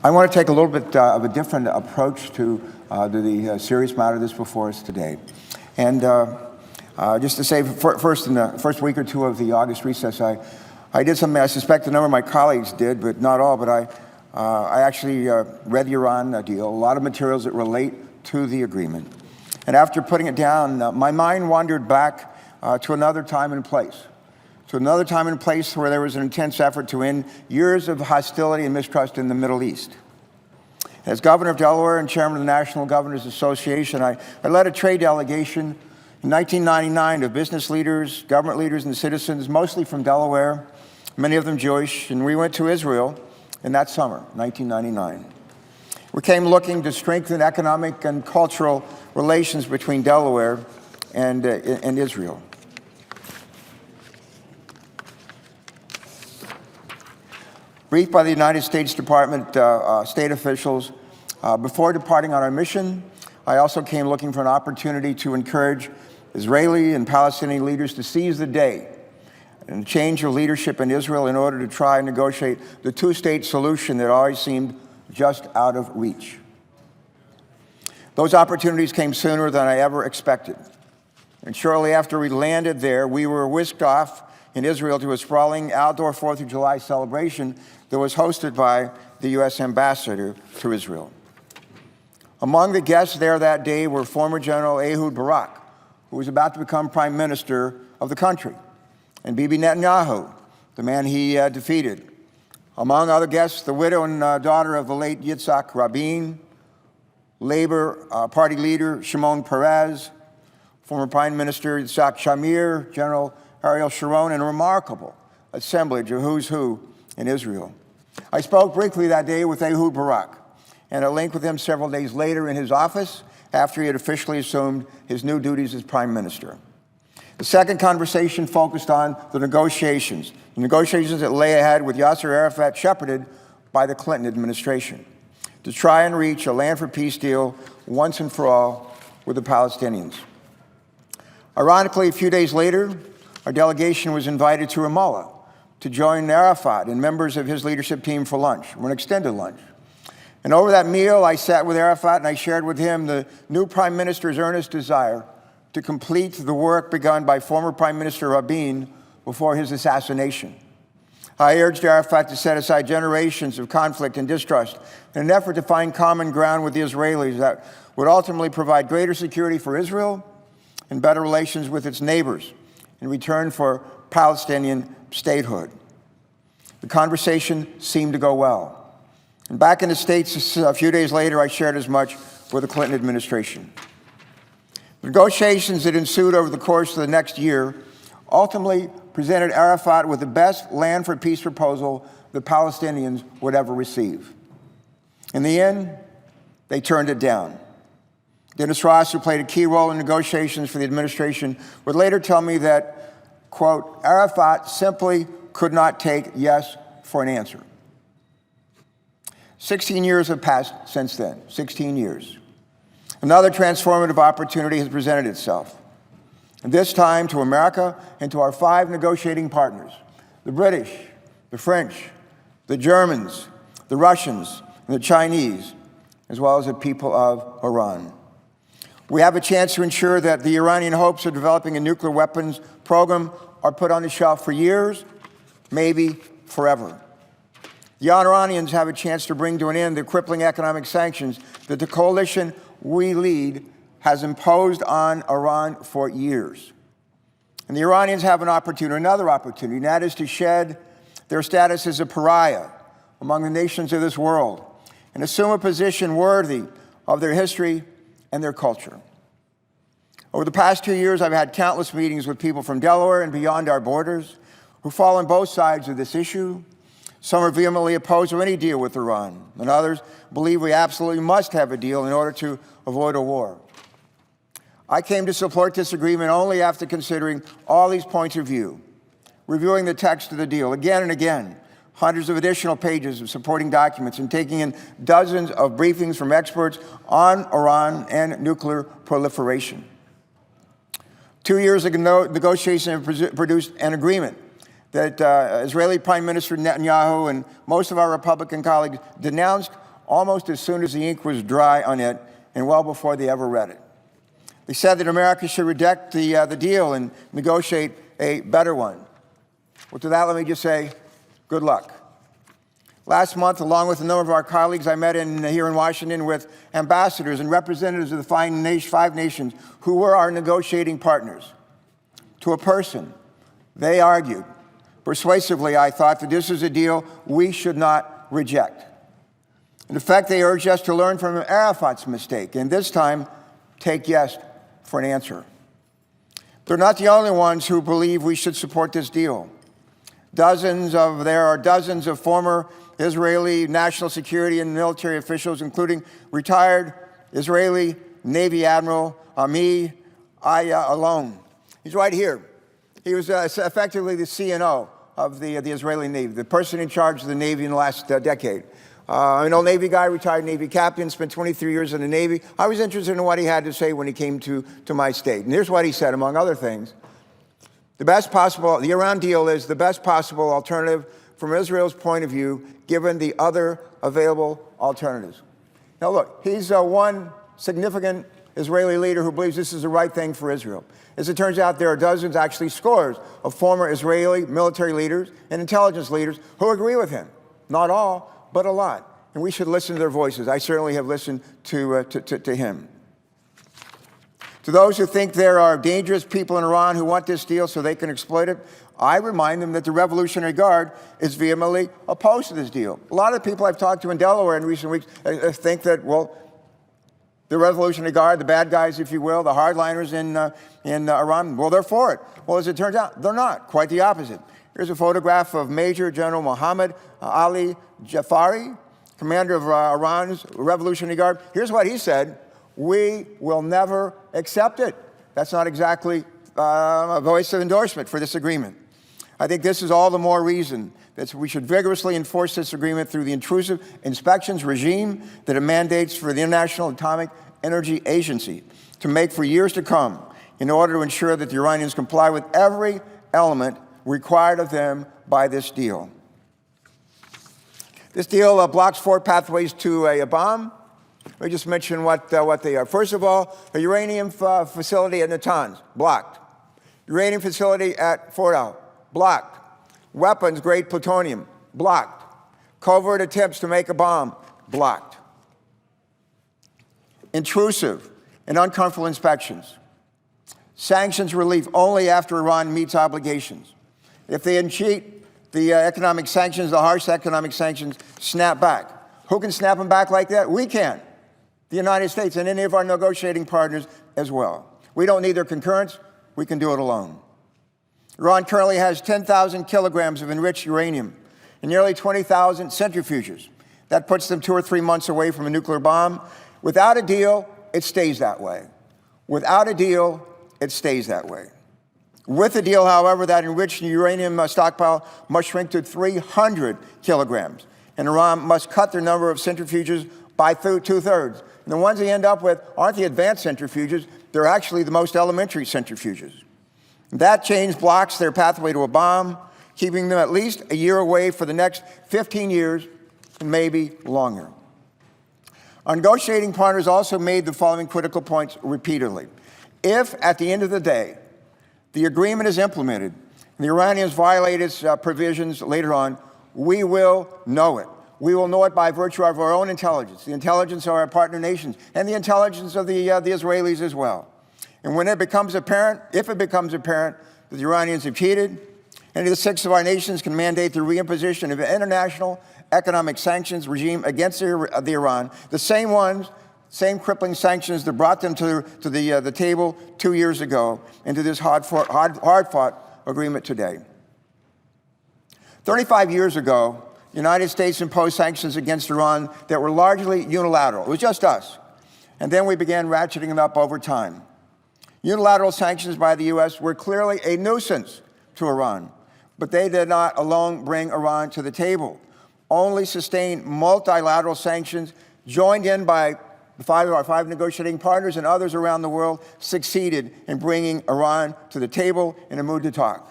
I want to take a little bit of a different approach to the serious matter that's before us today. And just to say, first, in the first week or two of the August recess, I did something I suspect a number of my colleagues did, but not all, but I actually read the Iran deal, a lot of materials that relate to the agreement. And after putting it down, my mind wandered back to another time and place. To another time and place where there was an intense effort to end years of hostility and mistrust in the Middle East. As governor of Delaware and chairman of the National Governors Association, I led a trade delegation in 1999 of business leaders, government leaders, and citizens, mostly from Delaware, many of them Jewish, and we went to Israel in that summer, 1999. We came looking to strengthen economic and cultural relations between Delaware and Israel. Briefed by the United States Department state officials, before departing on our mission, I also came looking for an opportunity to encourage Israeli and Palestinian leaders to seize the day and change their leadership in Israel in order to try and negotiate the two-state solution that always seemed just out of reach. Those opportunities came sooner than I ever expected. And shortly after we landed there, we were whisked off in Israel to a sprawling outdoor 4th of July celebration that was hosted by the U.S. ambassador to Israel. Among the guests there that day were former General Ehud Barak, who was about to become prime minister of the country, and Bibi Netanyahu, the man he defeated. Among other guests, the widow and daughter of the late Yitzhak Rabin, Labor Party leader Shimon Peres, former Prime Minister Yitzhak Shamir, General Ariel Sharon, and a remarkable assemblage of who's who in Israel. I spoke briefly that day with Ehud Barak, and I linked with him several days later in his office after he had officially assumed his new duties as prime minister. The second conversation focused on the negotiations that lay ahead with Yasser Arafat, shepherded by the Clinton administration, to try and reach a land for peace deal once and for all with the Palestinians. Ironically, a few days later, our delegation was invited to Ramallah to join Arafat and members of his leadership team for lunch, for an extended lunch. And over that meal, I sat with Arafat and I shared with him the new prime minister's earnest desire to complete the work begun by former Prime Minister Rabin before his assassination. I urged Arafat to set aside generations of conflict and distrust in an effort to find common ground with the Israelis that would ultimately provide greater security for Israel and better relations with its neighbors in return for Palestinian statehood. The conversation seemed to go well. And back in the States a few days later, I shared as much with the Clinton administration. The negotiations that ensued over the course of the next year ultimately presented Arafat with the best land for peace proposal the Palestinians would ever receive. In the end, they turned it down. Dennis Ross, who played a key role in negotiations for the administration, would later tell me that, quote, Arafat simply could not take yes for an answer. 16 years have passed since then, 16 years. Another transformative opportunity has presented itself, and this time to America and to our 5 negotiating partners, the British, the French, the Germans, the Russians, and the Chinese, as well as the people of Iran. We have a chance to ensure that the Iranian hopes of developing a nuclear weapons program are put on the shelf for years, maybe forever. The Iranians have a chance to bring to an end the crippling economic sanctions that the coalition we lead has imposed on Iran for years. And the Iranians have another opportunity, and that is to shed their status as a pariah among the nations of this world and assume a position worthy of their history and their culture. Over the past 2 years, I've had countless meetings with people from Delaware and beyond our borders who fall on both sides of this issue. Some are vehemently opposed to any deal with Iran, and others believe we absolutely must have a deal in order to avoid a war. I came to support this agreement only after considering all these points of view, reviewing the text of the deal again and again, hundreds of additional pages of supporting documents, and taking in dozens of briefings from experts on Iran and nuclear proliferation. 2 years ago, negotiations have produced an agreement that Israeli Prime Minister Netanyahu and most of our Republican colleagues denounced almost as soon as the ink was dry on it and well before they ever read it. They said that America should reject the deal and negotiate a better one. Well, to that, let me just say, good luck. Last month, along with a number of our colleagues, I met here in Washington with ambassadors and representatives of the five nations who were our negotiating partners. To a person, they argued persuasively, I thought, that this is a deal we should not reject. In effect, they urged us to learn from Arafat's mistake, and this time, take yes for an answer. They're not the only ones who believe we should support this deal. There are dozens of former Israeli national security and military officials, including retired Israeli Navy Admiral Ami Alon. He's right here. He was effectively the CNO of the Israeli Navy, the person in charge of the Navy in the last decade. An old Navy guy, retired Navy captain, spent 23 years in the Navy. I was interested in what he had to say when he came to my state. And here's what he said, among other things. The Iran deal is the best possible alternative from Israel's point of view, given the other available alternatives. Now look, he's one significant Israeli leader who believes this is the right thing for Israel. As it turns out, there are dozens, actually scores, of former Israeli military leaders and intelligence leaders who agree with him. Not all, but a lot. And we should listen to their voices. I certainly have listened to him. To those who think there are dangerous people in Iran who want this deal so they can exploit it, I remind them that the Revolutionary Guard is vehemently opposed to this deal. A lot of the people I've talked to in Delaware in recent weeks think that, well, the Revolutionary Guard, the bad guys, if you will, the hardliners in Iran, well, they're for it. Well, as it turns out, they're not. Quite the opposite. Here's a photograph of Major General Mohammad Ali Jafari, commander of Iran's Revolutionary Guard. Here's what he said: "We will never accept it." That's not exactly a voice of endorsement for this agreement. I think this is all the more reason that we should vigorously enforce this agreement through the intrusive inspections regime that it mandates for the International Atomic Energy Agency to make for years to come in order to ensure that the Iranians comply with every element required of them by this deal. This deal blocks 4 pathways to a bomb. Let me just mention what they are. First of all, a uranium facility at Natanz, blocked. Uranium facility at Fordow, blocked. Weapons-grade plutonium, blocked. Covert attempts to make a bomb, blocked. Intrusive and uncomfortable inspections. Sanctions relief only after Iran meets obligations. If they cheat the economic sanctions, the harsh economic sanctions, snap back. Who can snap them back like that? We can. The United States and any of our negotiating partners as well. We don't need their concurrence. We can do it alone. Iran currently has 10,000 kilograms of enriched uranium and nearly 20,000 centrifuges. That puts them 2 or 3 months away from a nuclear bomb. Without a deal, it stays that way. Without a deal, it stays that way. With a deal, however, that enriched uranium stockpile must shrink to 300 kilograms, and Iran must cut their number of centrifuges by 2/3. And the ones they end up with aren't the advanced centrifuges, they're actually the most elementary centrifuges. That change blocks their pathway to a bomb, keeping them at least a year away for the next 15 years, and maybe longer. Our negotiating partners also made the following critical points repeatedly. If, at the end of the day, the agreement is implemented and the Iranians violate its provisions later on, we will know it. We will know it by virtue of our own intelligence, the intelligence of our partner nations, and the intelligence of the Israelis as well. And when it becomes apparent, if it becomes apparent that the Iranians have cheated, any of the 6 of our nations can mandate the reimposition of an international economic sanctions regime against the Iran, the same crippling sanctions that brought them to the table 2 years ago, and to this hard-fought agreement today. 35 years ago, the United States imposed sanctions against Iran that were largely unilateral. It was just us. And then we began ratcheting them up over time. Unilateral sanctions by the U.S. were clearly a nuisance to Iran, but they did not alone bring Iran to the table. Only sustained multilateral sanctions, joined in by our 5 negotiating partners and others around the world, succeeded in bringing Iran to the table in a mood to talk.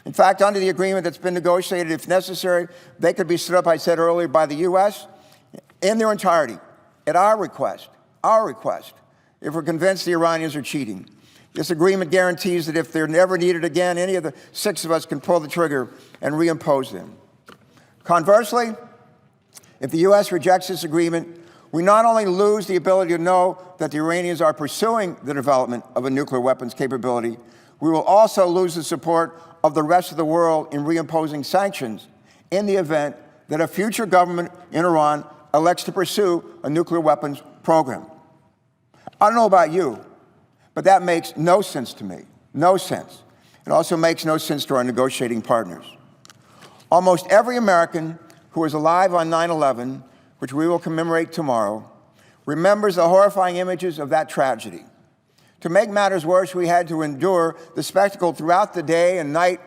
In fact, under the agreement that's been negotiated, if necessary, they could be stood up, I said earlier, by the U.S., in their entirety, at our request, if we're convinced the Iranians are cheating. This agreement guarantees that if they're never needed again, any of the 6 of us can pull the trigger and reimpose them. Conversely, if the U.S. rejects this agreement, we not only lose the ability to know that the Iranians are pursuing the development of a nuclear weapons capability, we will also lose the support of the rest of the world in reimposing sanctions in the event that a future government in Iran elects to pursue a nuclear weapons program. I don't know about you, but that makes no sense to me. No sense. It also makes no sense to our negotiating partners. Almost every American who was alive on 9/11, which we will commemorate tomorrow, remembers the horrifying images of that tragedy. To make matters worse, we had to endure the spectacle throughout the day and night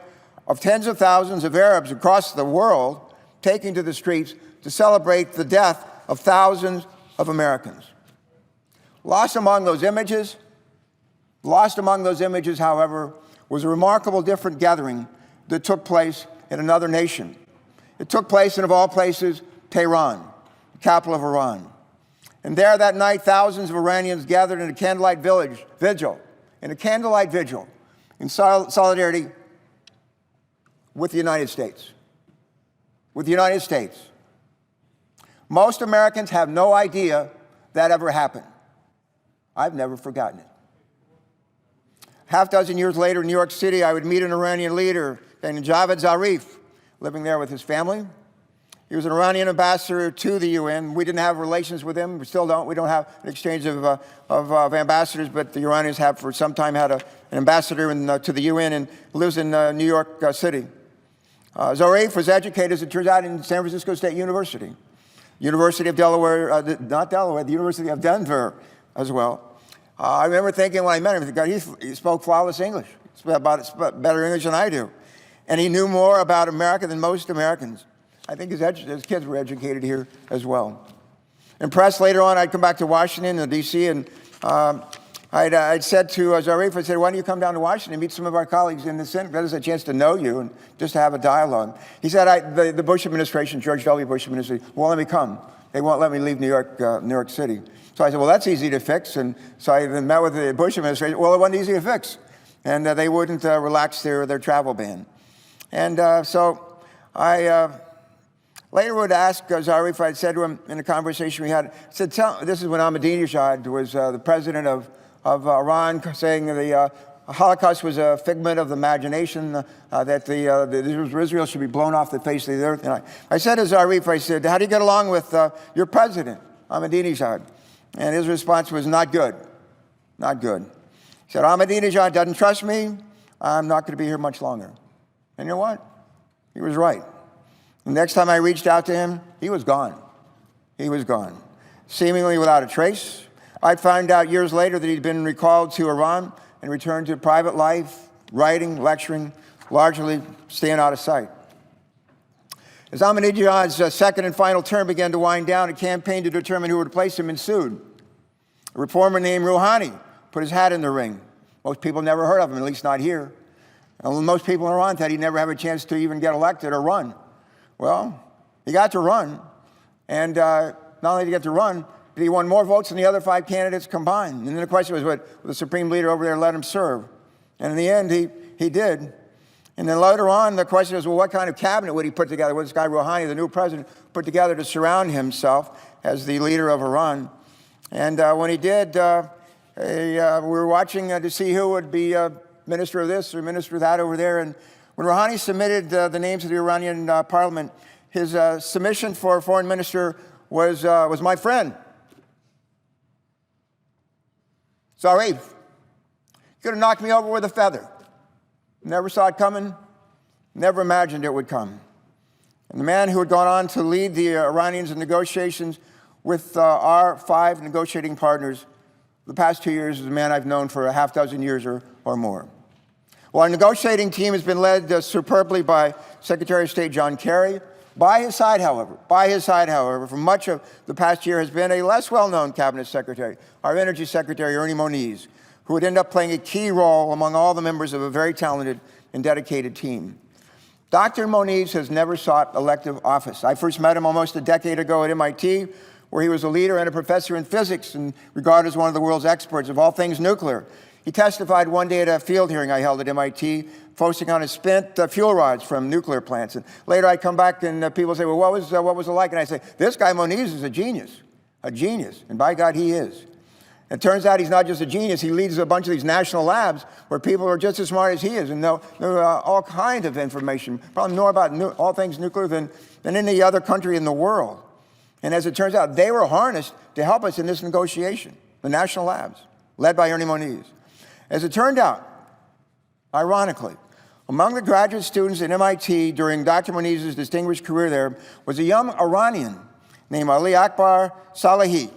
of tens of thousands of Arabs across the world taking to the streets to celebrate the death of thousands of Americans. Lost among those images, however, was a remarkable different gathering that took place in another nation. It took place in, of all places, Tehran, the capital of Iran. And there that night, thousands of Iranians gathered in a candlelight vigil in solidarity with the United States. Most Americans have no idea that ever happened. I've never forgotten it. Half dozen years later in New York City, I would meet an Iranian leader named Javad Zarif, living there with his family. He was an Iranian ambassador to the UN. We didn't have relations with him. We still don't. We don't have an exchange of ambassadors, but the Iranians have for some time had an ambassador to the UN and lives in New York City. Zarif was educated, as it turns out, in San Francisco State University. University of Delaware, not Delaware, the University of Denver as well. I remember thinking when I met him, God, he spoke flawless English. He spoke better English than I do. And he knew more about America than most Americans. I think his kids were educated here as well. Impressed later on, I'd come back to Washington, D.C., and I'd said to Zarif, I said, why don't you come down to Washington and meet some of our colleagues in the Senate? That is a chance to know you and just to have a dialogue. He said, the Bush administration, George W. Bush administration, won't let me come. They won't let me leave New York City. So I said, well, that's easy to fix. And so I then met with the Bush administration. Well, it wasn't easy to fix. And they wouldn't relax their travel ban. And so I later would ask Zarif, I said to him in a conversation we had, I said, this is when Ahmadinejad was the president of Iran, saying the Holocaust was a figment of the imagination, that Israel should be blown off the face of the earth. And I said to Zarif, I said, how do you get along with your president, Ahmadinejad? And his response was, not good, not good. He said, Ahmadinejad doesn't trust me. I'm not going to be here much longer. And you know what? He was right. The next time I reached out to him, he was gone. He was gone, seemingly without a trace. I'd found out years later that he'd been recalled to Iran and returned to private life, writing, lecturing, largely staying out of sight. As Ahmadinejad's second and final term began to wind down, a campaign to determine who would replace him ensued. A reformer named Rouhani put his hat in the ring. Most people never heard of him, at least not here. And most people in Iran thought he'd never have a chance to even get elected or run. Well, he got to run, and not only did he get to run, but he won more votes than the other 5 candidates combined. And then the question was, would the supreme leader over there let him serve? And in the end, he did. And then later on, the question was, well, what kind of cabinet would he put together? Would this guy Rouhani, the new president, put together to surround himself as the leader of Iran? And when he did, we were watching to see who would be minister of this or minister of that over there. And when Rouhani submitted the names of the Iranian parliament, his submission for foreign minister was my friend, Zarif. He could have knocked me over with a feather. Never saw it coming, never imagined it would come. And the man who had gone on to lead the Iranians in negotiations with our 5 negotiating partners the past 2 years is a man I've known for a half dozen years or more. Well, our negotiating team has been led superbly by Secretary of State John Kerry. By his side, however, for much of the past year has been a less well-known cabinet secretary, our Energy Secretary, Ernie Moniz, who would end up playing a key role among all the members of a very talented and dedicated team. Dr. Moniz has never sought elective office. I first met him almost a decade ago at MIT where he was a leader and a professor in physics and regarded as one of the world's experts of all things nuclear. He testified one day at a field hearing I held at MIT, focusing on his spent fuel rods from nuclear plants. And later I come back and people say, well, what was it like? And I say, this guy Moniz is a genius. And by God, he is. It turns out he's not just a genius, he leads a bunch of these national labs where people are just as smart as he is and know all kinds of information, probably more about all things nuclear than any other country in the world. And as it turns out, they were harnessed to help us in this negotiation, the national labs, led by Ernie Moniz. As it turned out, ironically, among the graduate students at MIT during Dr. Moniz's distinguished career there was a young Iranian named Ali Akbar Salehi.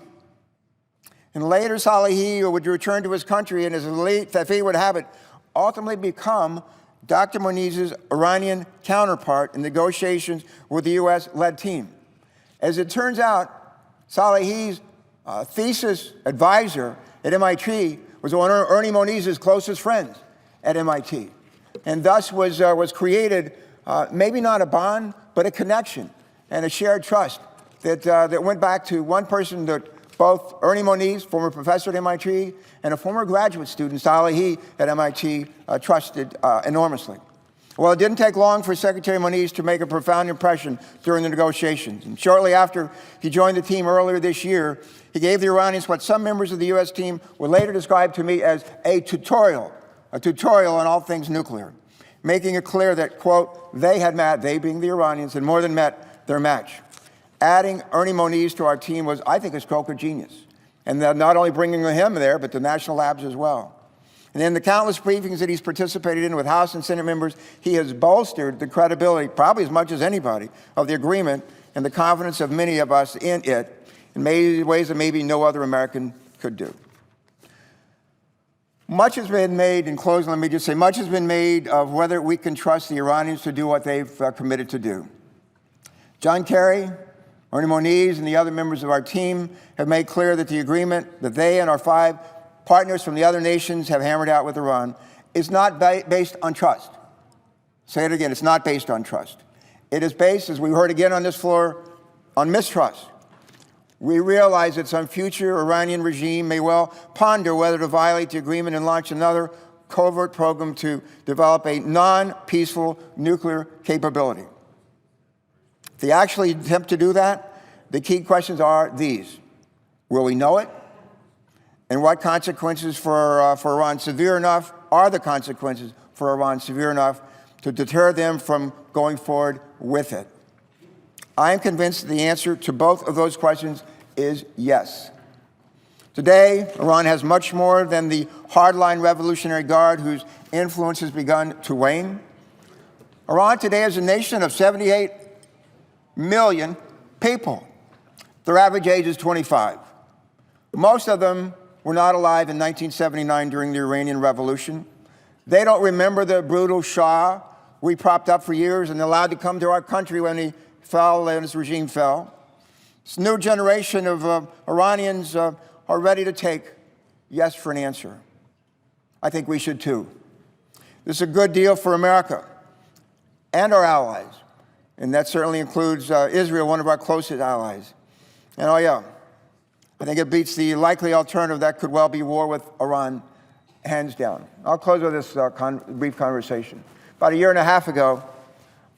And later, Salehi would return to his country and, as fate would have it, ultimately become Dr. Moniz's Iranian counterpart in negotiations with the U.S.-led team. As it turns out, Salehi's thesis advisor at MIT was one of Ernie Moniz's closest friends at MIT. And thus was created maybe not a bond, but a connection and a shared trust that went back to one person that both Ernie Moniz, former professor at MIT, and a former graduate student, Salehi, at MIT, trusted enormously. Well, it didn't take long for Secretary Moniz to make a profound impression during the negotiations. And shortly after he joined the team earlier this year, he gave the Iranians what some members of the U.S. team would later describe to me as a tutorial on all things nuclear, making it clear that, quote, they being the Iranians, had more than met their match. Adding Ernie Moniz to our team was, I think, a stroke of genius. And not only bringing him there, but the national labs as well. And in the countless briefings that he's participated in with House and Senate members, he has bolstered the credibility, probably as much as anybody, of the agreement and the confidence of many of us in it in ways that maybe no other American could do. Much has been made, in closing, let me just say, much has been made of whether we can trust the Iranians to do what they've committed to do. John Kerry, Ernie Moniz, and the other members of our team have made clear that the agreement that they and our 5 partners from the other nations have hammered out with Iran is not based on trust. Say it again, it's not based on trust. It is based, as we heard again on this floor, on mistrust. We realize that some future Iranian regime may well ponder whether to violate the agreement and launch another covert program to develop a non-peaceful nuclear capability. If they actually attempt to do that, the key questions are these. Will we know it? And what consequences for Iran severe enough are the consequences for Iran severe enough to deter them from going forward with it? I am convinced that the answer to both of those questions is yes. Today, Iran has much more than the hardline Revolutionary Guard whose influence has begun to wane. Iran today is a nation of 78 million people. Their average age is 25. Most of them were not alive in 1979 during the Iranian Revolution. They don't remember the brutal Shah we propped up for years and allowed to come to our country when he fell and his regime fell. This new generation of Iranians are ready to take yes for an answer. I think we should too. This is a good deal for America and our allies. And that certainly includes Israel, one of our closest allies. And oh yeah, I think it beats the likely alternative that could well be war with Iran, hands down. I'll close with this brief conversation. About a year and a half ago, I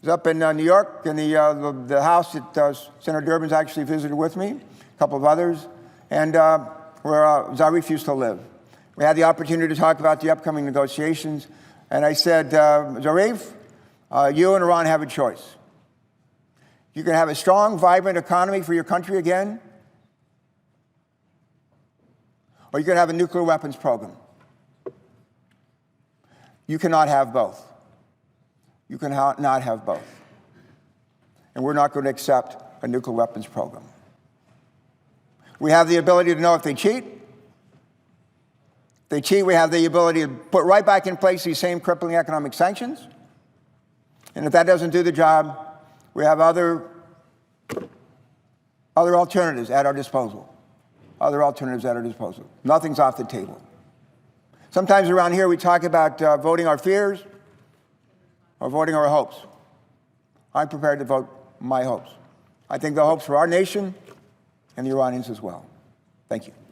was up in New York in the house that Senator Durbin's actually visited with me, a couple of others, and where Zarif used to live. We had the opportunity to talk about the upcoming negotiations, and I said, Zarif, you and Iran have a choice. You can have a strong, vibrant economy for your country again, or you can have a nuclear weapons program. You cannot have both. You cannot have both. And we're not going to accept a nuclear weapons program. We have the ability to know if they cheat. If they cheat, we have the ability to put right back in place these same crippling economic sanctions. And if that doesn't do the job, we have other alternatives at our disposal. Nothing's off the table. Sometimes around here we talk about voting our fears or voting our hopes. I'm prepared to vote my hopes. I think the hopes for our nation and the Iranians as well. Thank you.